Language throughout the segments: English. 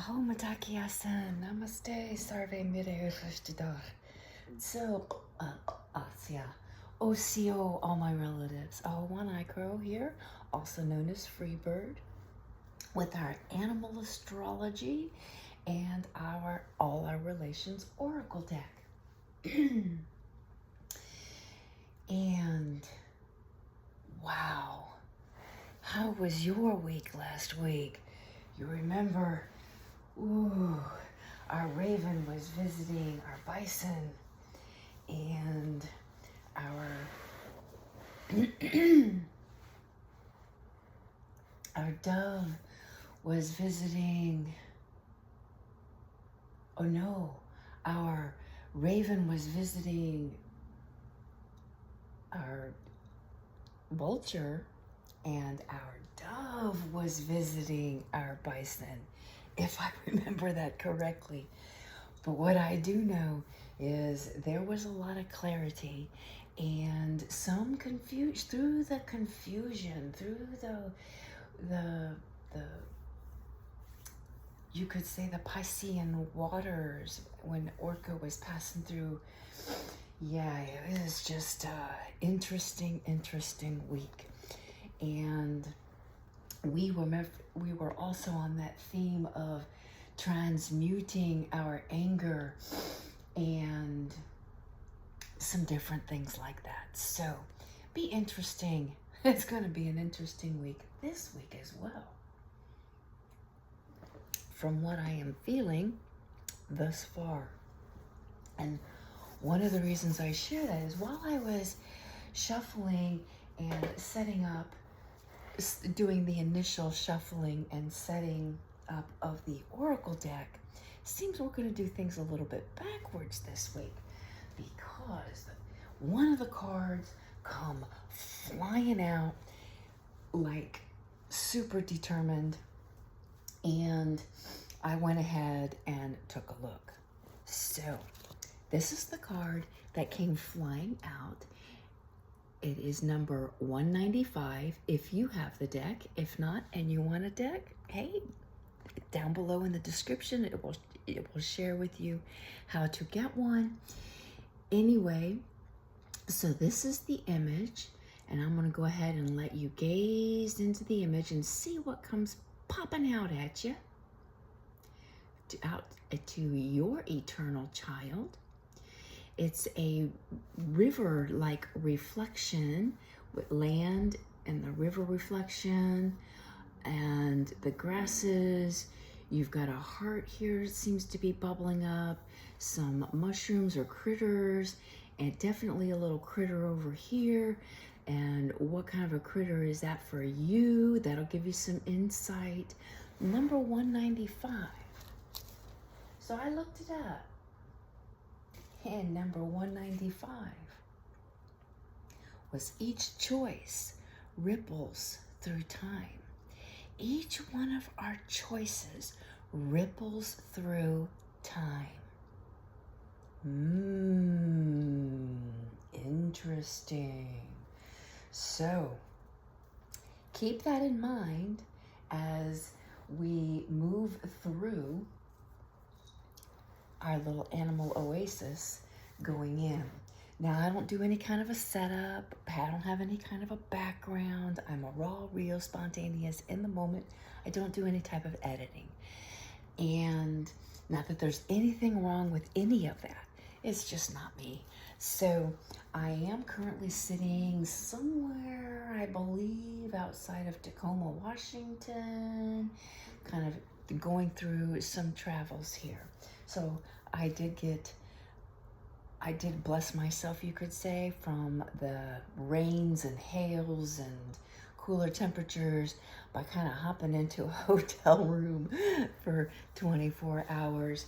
Ahomatakiasan, namaste, sarve mire dag. So, Asya, Osio, all my relatives. Ahowan ICrow here, also known as Freebird, with our animal astrology and all our relations oracle deck. And wow, how was your week last week? You remember, our raven was visiting our bison, and our our dove was visiting. Oh no, our raven was visiting our vulture, and our dove was visiting our bison, if I remember that correctly. But what I do know is there was a lot of clarity and some confusion, through the you could say the Piscean waters, when Orca was passing through. Yeah, it was just interesting week. And we were also on that theme of transmuting our anger and some different things like that. So be interesting. It's going to be an interesting week this week as well, from what I am feeling thus far. And one of the reasons I share that is while I was shuffling and setting up, doing the initial shuffling and setting up of the oracle deck, seems we're going to do things a little bit backwards this week, because one of the cards come flying out like super determined, and I went ahead and took a look. So this is the card that came flying out. It is number 195 if you have the deck. If not, and you want a deck, hey, down below in the description, it will share with you how to get one. Anyway, so this is the image, and I'm going to go ahead and let you gaze into the image and see what comes popping out at you, to your eternal child. It's a river-like reflection with land and the river reflection and the grasses. You've got a heart here, it seems to be bubbling up, some mushrooms or critters, and definitely a little critter over here. And what kind of a critter is that for you? That'll give you some insight. Number 195. So I looked it up. And number 195 was each choice ripples through time. Each one of our choices ripples through time. Interesting. So keep that in mind as we move through our little animal oasis going in. Now, I don't do any kind of a setup. I don't have any kind of a background. I'm a raw, real, spontaneous, in the moment. I don't do any type of editing. And not that there's anything wrong with any of that. It's just not me. So I am currently sitting somewhere, I believe, outside of Tacoma, Washington, kind of going through some travels here. So I did bless myself, you could say, from the rains and hails and cooler temperatures by kind of hopping into a hotel room for 24 hours.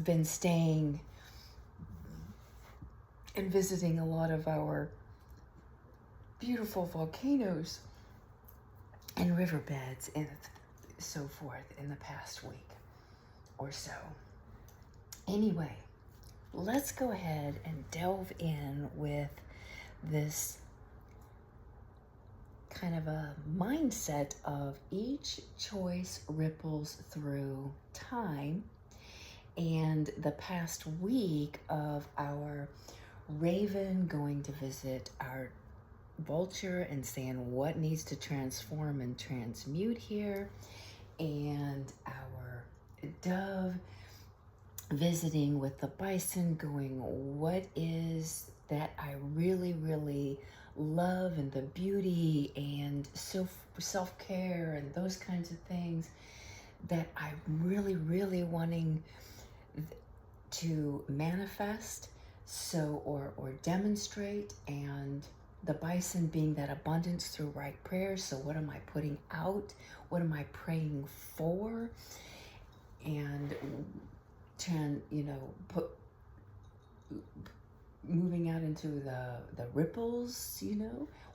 Been staying and visiting a lot of our beautiful volcanoes and riverbeds and so forth in the past week or so. Anyway, let's go ahead and delve in with this kind of a mindset of each choice ripples through time. And the past week of our raven going to visit our vulture and saying what needs to transform and transmute here, and our dove visiting with the bison going, what is that I really, really love, and the beauty and self-care and those kinds of things that I'm really, really wanting to manifest, so or demonstrate. And the bison being that abundance through right prayers. So what am I putting out? What am I praying for? And moving out into the ripples,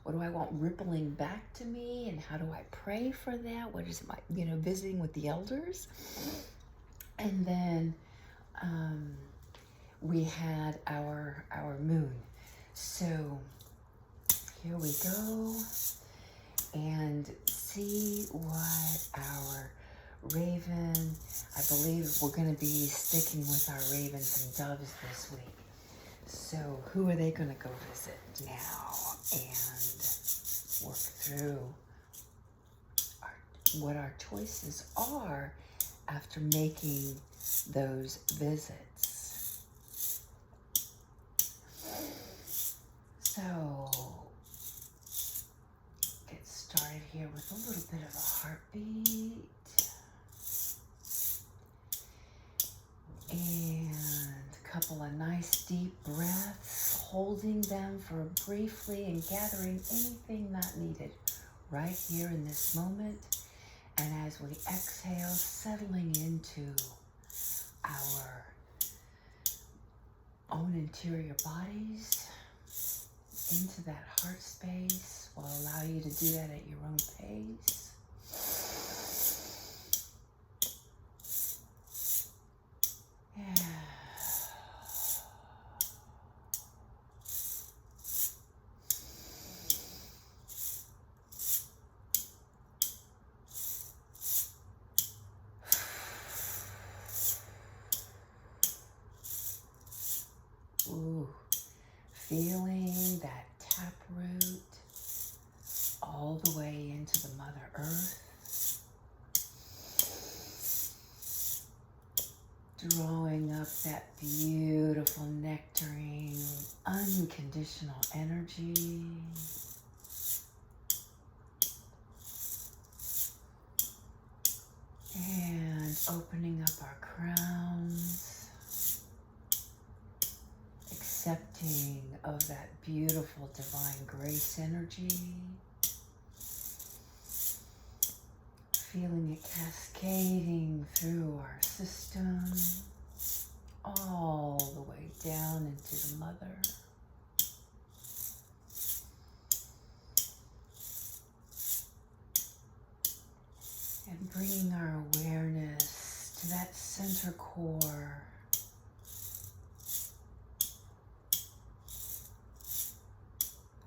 what do I want rippling back to me, and how do I pray for that? What is my, visiting with the elders. And then we had our moon. So here we go, and see what our raven, I believe we're going to be sticking with our ravens and doves this week. So who are they going to go visit now and work through what our choices are after making those visits? So get started here with a little bit of a heartbeat. And a couple of nice deep breaths, holding them for briefly and gathering anything not needed right here in this moment. And as we exhale, settling into our own interior bodies, into that heart space. Will allow you to do that at your own pace. Yeah. Ooh, feeling that taproot all the way into the Mother Earth. Drawing up that beautiful nectarine, unconditional energy. And opening up our crowns. Accepting of that beautiful divine grace energy. Feeling it cascading through our system, all the way down into the mother. And bringing our awareness to that center core.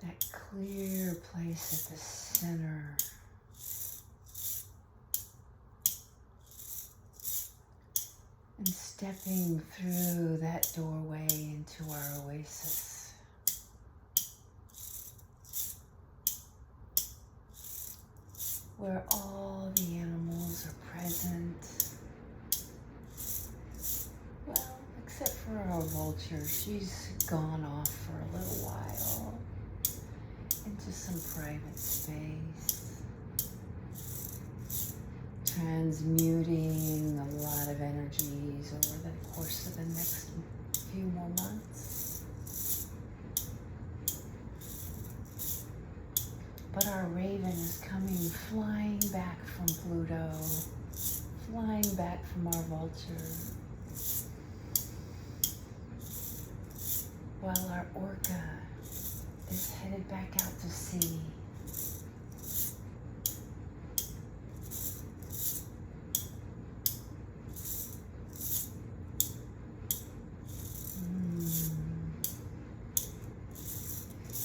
That clear place at the center. And stepping through that doorway into our oasis. Where all the animals are present. Well, except for our vulture. She's gone off for a little while into some private space. Transmuting a lot of energies over the course of the next few more months. But our raven is coming flying back from Pluto, flying back from our vulture, while our orca is headed back out to sea.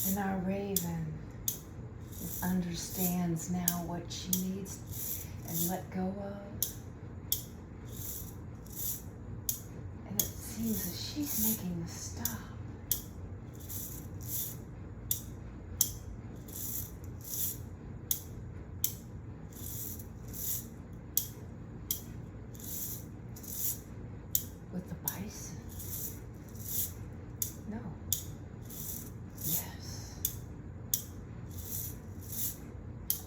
And our raven is understanding what she needs and let go of. And it seems that she's making the stop. With the bison? No. Yes.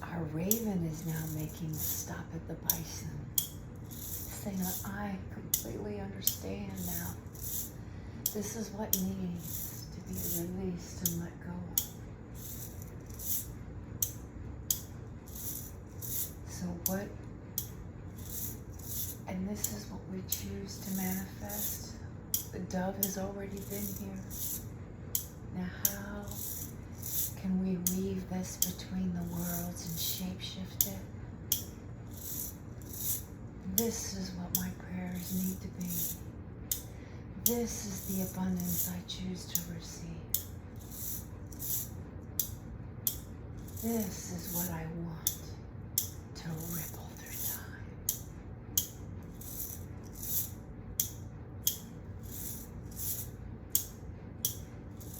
Our raven is now making a stop at the bison, saying, I completely understand now. This is what needs to be released and let go of. So what, and this is what we choose to manifest. The dove has already been here. Now how can we weave this between the worlds and shapeshift it? This is what my prayers need to be. This is the abundance I choose to receive. This is what I want to ripple through time.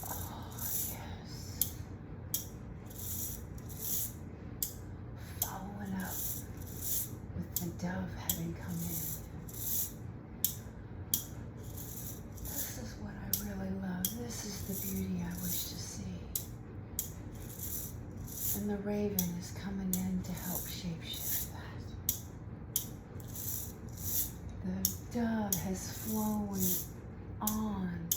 Oh, yes. Following up with the dove having come in. This is what I really love. This is the beauty I wish to see. And the raven is coming in to help shapeshift that. The dove has flown on.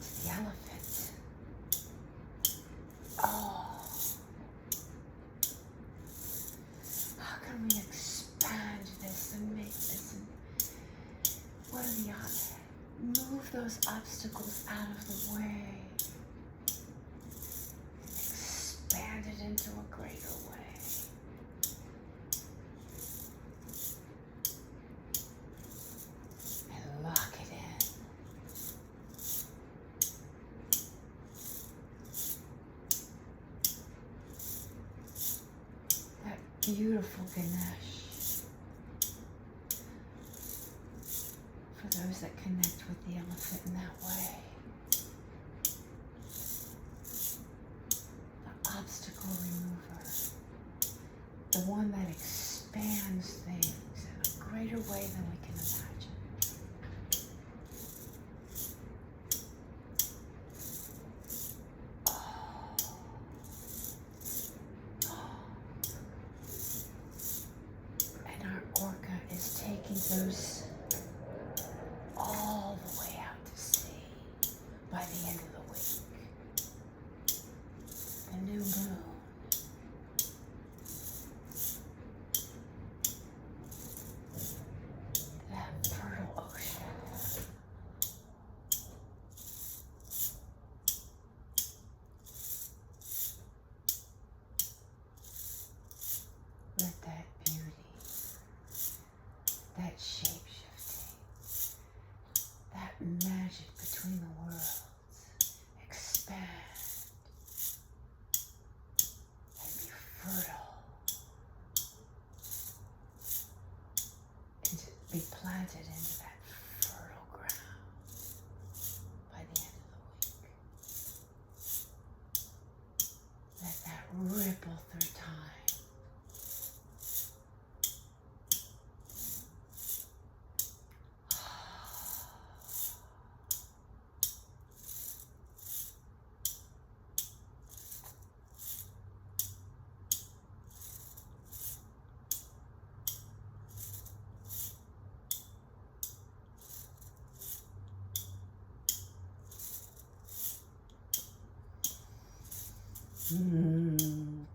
To the elephant. Oh. How can we expand this and make this? And what are the odds? Move those obstacles out of the way. Expand it into a greater way. And lock it in. That beautiful Ganesh. For those that connect with the elephant in that way. The obstacle remover. The one that expands things in a greater way than we can imagine. Oh. Oh. And our orca is taking those all the way out to sea by the end of the week. The new moon. That fertile ocean. Let that beauty, that shape-shifting, that magic between the worlds expand and be fertile and to be planted into that fertile ground by the end of the week. Let that ripple through time.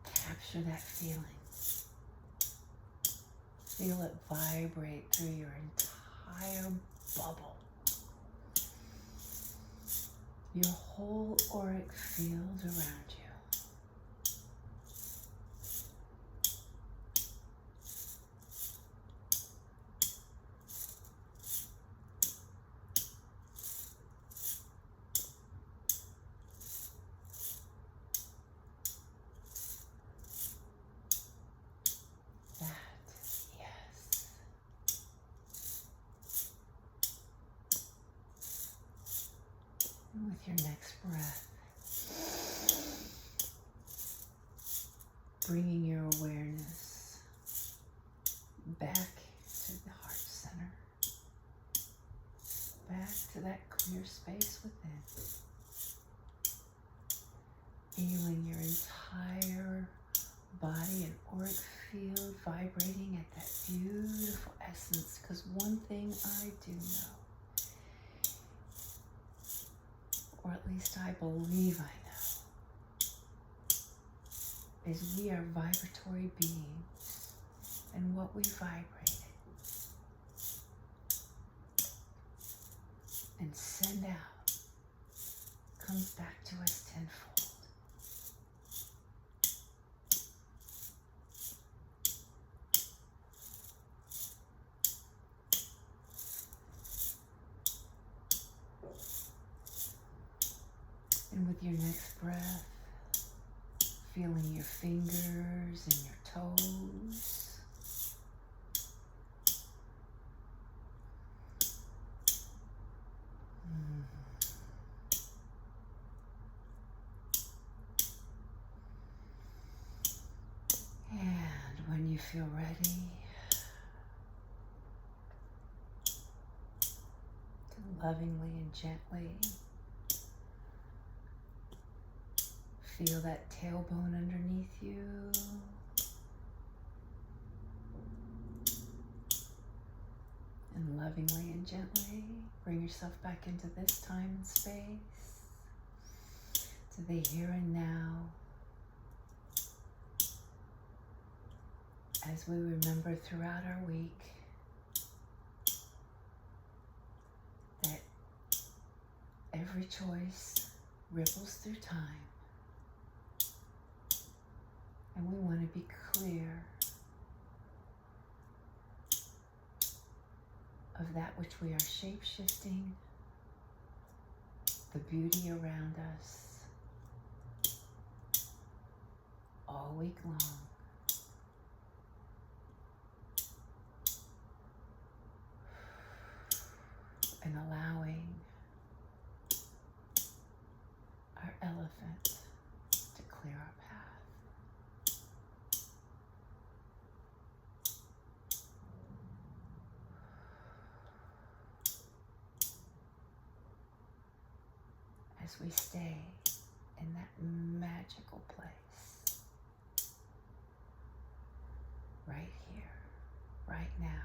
Capture that feeling. Feel it vibrate through your entire bubble. Your whole auric field around you. Feeling your entire body and auric field vibrating at that beautiful essence. Because one thing I do know, or at least I believe I know, is we are vibratory beings, and what we vibrated and send out comes back to us tenfold. And with your next breath, feeling your fingers and your toes. And when you feel ready, to lovingly and gently feel that tailbone underneath you. And lovingly and gently bring yourself back into this time and space, to the here and now, as we remember throughout our week that every choice ripples through time. And we want to be clear of that which we are shape-shifting, the beauty around us, all week long. And allowing our elephant to clear our path. As we stay in that magical place, right here, right now,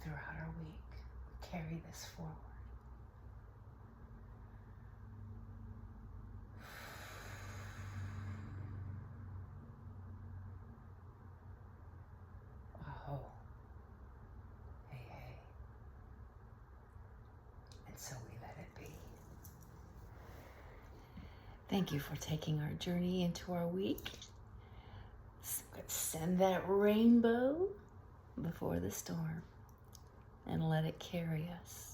throughout our week, we carry this forward. Aho, hey, hey, and so we let it be. Thank you for taking our journey into our week. Send that rainbow before the storm and let it carry us.